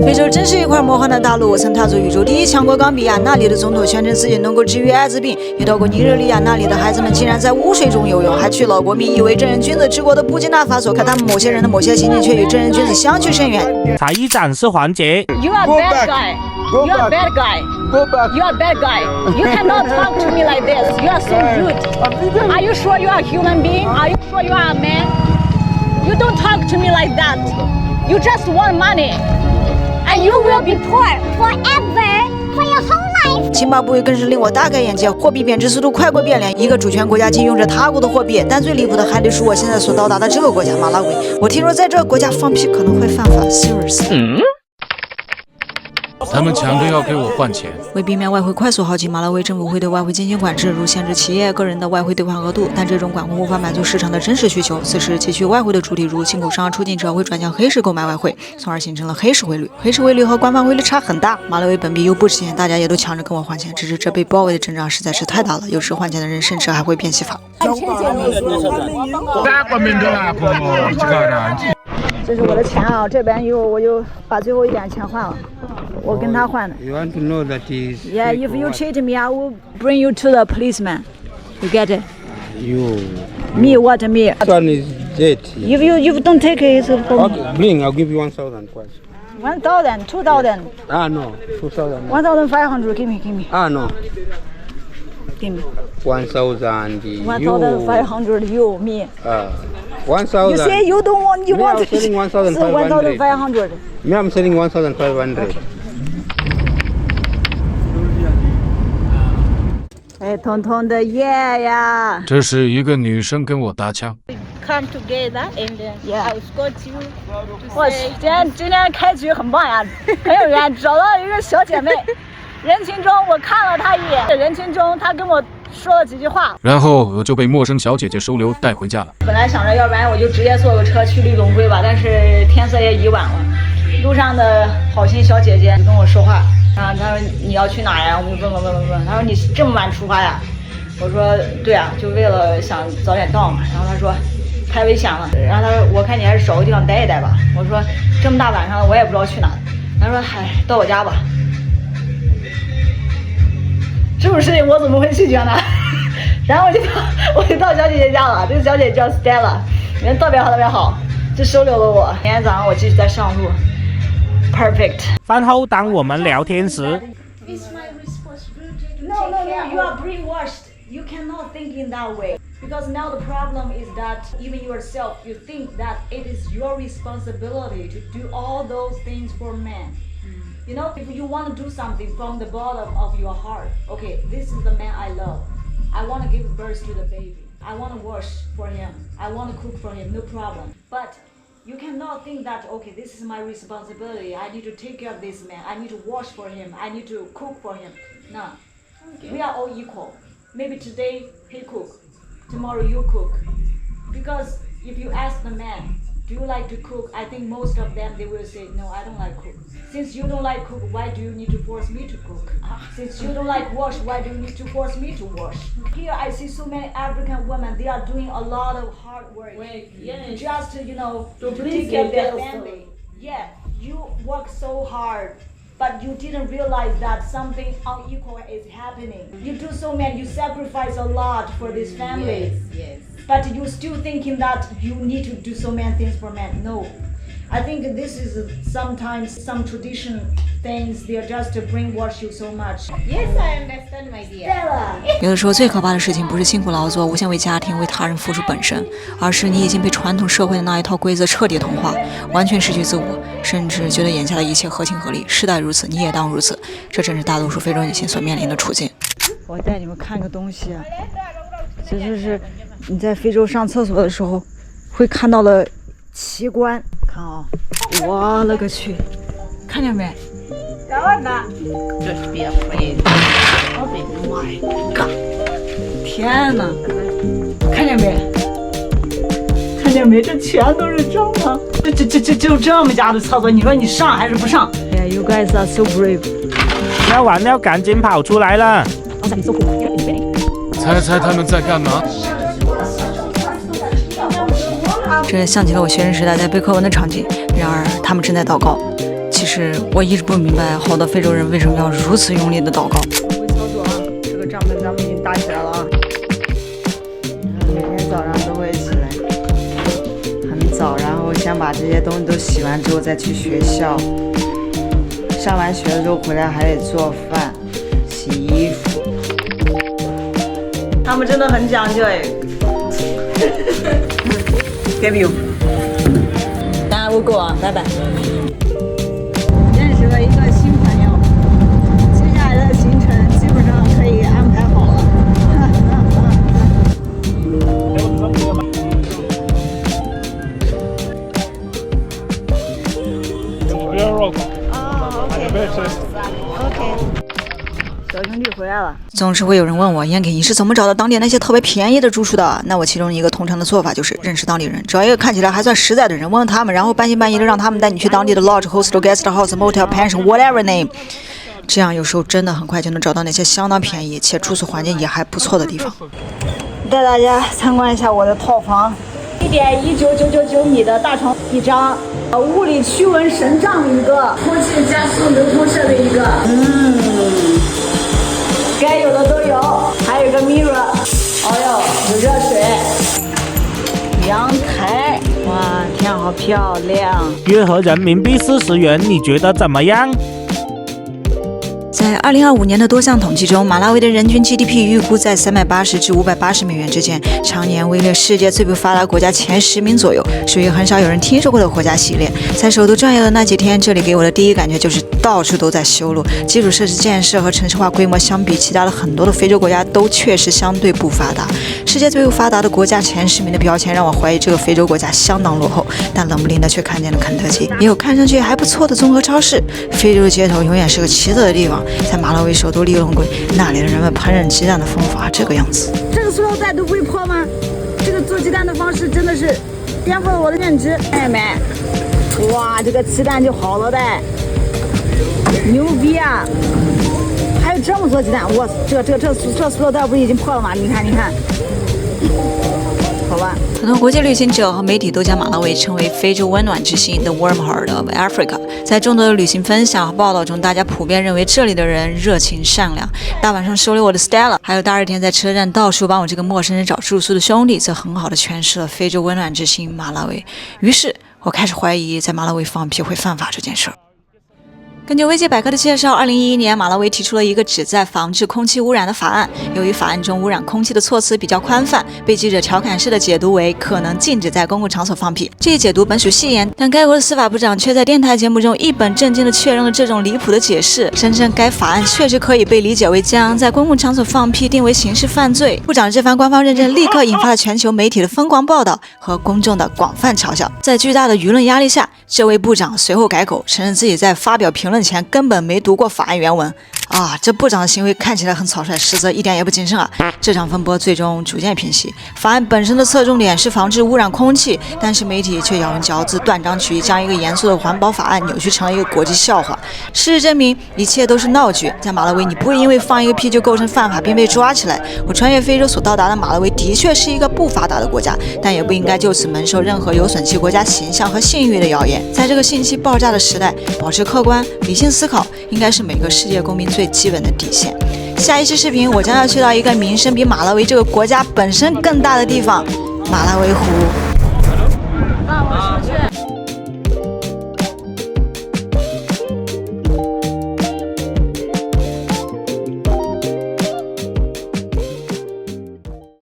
非洲真是一块魔幻的大陆，我曾踏足宇宙第一强国冈比亚，那里的总统宣称自己能够治愈艾滋病；也到过尼日利亚，那里的孩子们竟然在污水中游泳；还去了国民以为正人君子治国的布基纳法索，可他们某些人的某些行径却与正人君子相去甚远。才艺展示环节。You are bad guy. You are bad guy. Go back. You are bad guy. You cannot talk to me like this. You are so rude. Are you sure you are a human being? Are you sure you are a man? You don't talk to me like that. You just want money. And you will be poor forever for your whole life. 津巴布韦更是令我大开眼界，货币贬值速度快过变脸，一个主权国家竟用着他国的货币。但最离谱的还得是我现在所到达的这个国家马拉维。我听说在这个国家放屁可能会犯法 ，seriously。他们强调要给我换钱。为避免外汇快速耗尽，马拉维政府会对外汇进行管制，如限制企业、个人的外汇兑换额度。但这种管控无法满足市场的真实需求。此时，汲取外汇的主体如进口商、出境者会转向黑市购买外汇，从而形成了黑市汇率。黑市汇率和官方汇率差很大。马拉维本币又不值钱，大家也都抢着跟我换钱。只是这被包围的阵仗实在是太大了，有时换钱的人甚至还会变戏法。这是我的钱啊，这边我又把最后一点钱换了。我跟他换的。You want to know that is? Yeah, if you cheat me, I will bring you to the policeman. You get it? You. Me what me? This one is dead. If you don't take it, it's a problem. Okay, bring. I'll give you 1,000 twice. 1,000, 2,000. No, 2,000. 1,500. Give me. No. Give me. 1,000. 1,500. You me. 1,000. You say you don't want. You Me, want. I'm selling 1,500. 1,500. Me, I'm selling 1,500. 哎，彤彤的耶呀！这是一个女生跟我搭腔。Come together and then Yeah. I will escort you to 我 say. 今天开局很棒呀，很有缘，找到一个小姐妹。人群中我看了她一眼，人群中她跟我说了几句话。然后我就被陌生小姐姐收留带回家了。本来想着，要不然我就直接坐个车去绿龙龟吧，但是天色也已晚了。路上的好心小姐姐跟我说话，然后她说你要去哪呀？我就问，她说你这么晚出发呀？我说对啊，就为了想早点到嘛。然后她说太危险了，然后她说我看你还是找个地方待一待吧。我说这么大晚上的我也不知道去哪。她说嗨，到我家吧。这种事情我怎么会拒绝呢？然后我就到小姐姐家了，这个小姐姐叫 Stella， 人特别好，就收留了我。明天早上我继续再上路 ，perfect。饭后当我们聊天时， It's my responsibility to No, take care you are of. brainwashed. You cannot think in that way. Because now the problem is that even yourself, you think that it is your responsibility to do all those things for men. You know, if you want to do something from the bottom of your heart, okay, this is the man I love. I want to give birth to the baby. I want to wash for him. I want to cook for him, no problem. But you cannot think that, okay, this is my responsibility. I need to take care of this man. I need to wash for him. I need to cook for him. No. We are all equal. Maybe today he cook, tomorrow you cook. Because if you ask the man, do you like to cook? I think most of them, they will say, no, I don't like cook. Since you don't like cook, why do you need to force me to cook? Since you don't like wash, why do you need to force me to wash? Here I see so many African women, they are doing a lot of hard work. Yes. Just to, to take care of their family. Yeah, you work so hard, but you didn't realize that something unequal is happening. You do so many, you sacrifice a lot for this family. Yes. But you still thinking that you need to do so many things for men. No. I think this is sometimes some tradition things, they are just to brainwash you so much. Yes, I understand, my dear. Stella. 有的时候最可怕的事情不是辛苦劳作、无限为家庭、为他人付出本身，而是你已经被传统社会的那一套规则彻底同化，完全失去自我，甚至觉得眼下的一切合情合理，世代如此，你也当如此。这正是大多数非洲女性所面临的处境。我带你们看个东西啊，这就是你在非洲上厕所的时候会看到的奇观。看啊，我勒个去，看见没？ Just be afraid. Oh my god！ 天哪，看见没？看见没？这全都是脏的。就这么家的厕所，你说你上还是不上？哎呀 ，You guys are so brave。要完了，赶紧跑出来了。猜他们在干嘛？这想起了我学生时代在背课文的场景。然而，他们正在祷告。其实是我一直不明白，好多非洲人为什么要如此用力的祷告。会操作啊，这个帐篷咱们已经搭起来了啊。每天早上都会起来，很早，然后先把这些东西都洗完之后再去学校。上完学了之后回来还得做饭、洗衣服。他们真的很讲究哎。Give you。当然我go啊，拜拜。认识了一个新朋友，接下来的行程基本上可以安排好了。小兄弟回来了。总是会有人问我，Yankii你是怎么找到当地那些特别便宜的住处的？那我其中一个通常的做法就是认识当地人，找一个看起来还算实在的人，问问他们，然后半信半疑的让他们带你去当地的 lodge、hostel、guest house、motel、pension，whatever name。这样有时候真的很快就能找到那些相当便宜且住宿环境也还不错的地方。带大家参观一下我的套房，1.19999米的大床一张，物理驱蚊神帐一个，空气加速流通设备一个，该有的都有，还有个 mirror， 哦哟，有热水，阳台，哇，天好漂亮。约合人民币40元，你觉得怎么样？在2025年的多项统计中，马拉维的人均 GDP 预估在380至580美元之间，常年位列世界最不发达国家前10名左右，属于很少有人听说过的国家系列。在首都转悠的那几天，这里给我的第一感觉就是到处都在修路，基础设施建设和城市化规模相比其他的很多的非洲国家都确实相对不发达。世界最不发达的国家前10名的标签让我怀疑这个非洲国家相当落后，但冷不丁的却看见了肯德基，也有看上去还不错的综合超市。非洲的街头永远是个奇特的地方。在马拉维首都利隆圭，那里的人们烹饪鸡蛋的风法这个样子。这个塑料袋都不会破吗？这个做鸡蛋的方式真的是颠覆了我的认知。朋友们，哇，这个鸡蛋就好了呗，牛逼啊！还有这么做鸡蛋，哇，这塑料袋不是已经破了吗？你看，好吧。很多国际旅行者和媒体都将马拉维称为非洲温暖之心 The Warm Heart of Africa。在众多的旅行分享和报道中，大家普遍认为这里的人热情善良。大晚上收留我的 Stella， 还有大热天在车站到处帮我这个陌生人找住宿的兄弟，则很好的诠释了非洲温暖之心马拉维。于是我开始怀疑在马拉维放屁会犯法这件事儿。根据维基百科的介绍，2011年马拉维提出了一个旨在防治空气污染的法案。由于法案中污染空气的措辞比较宽泛，被记者调侃式的解读为可能禁止在公共场所放屁。这一解读本属戏言，但该国的司法部长却在电台节目中一本正经地确认了这种离谱的解释，声称该法案确实可以被理解为将在公共场所放屁定为刑事犯罪。部长这番官方认证立刻引发了全球媒体的疯狂报道和公众的广泛嘲笑。在巨大的舆论压力下，这位部长随后改口，承认自己在发表评论前根本没读过法案原文。这部长的行为看起来很草率，实则一点也不谨慎啊！这场风波最终逐渐平息。法案本身的侧重点是防治污染空气，但是媒体却咬文嚼字、断章取义，将一个严肃的环保法案扭曲成了一个国际笑话。事实证明，一切都是闹剧。在马拉维，你不会因为放一个屁就构成犯法并被抓起来。我穿越非洲所到达的马拉维的确是一个不发达的国家，但也不应该就此蒙受任何有损其国家形象和信誉的谣言。在这个信息爆炸的时代，保持客观、理性思考，应该是每个世界公民最基本的底线。下一期视频，我将要去到一个名声比马拉维这个国家本身更大的地方——马拉维湖。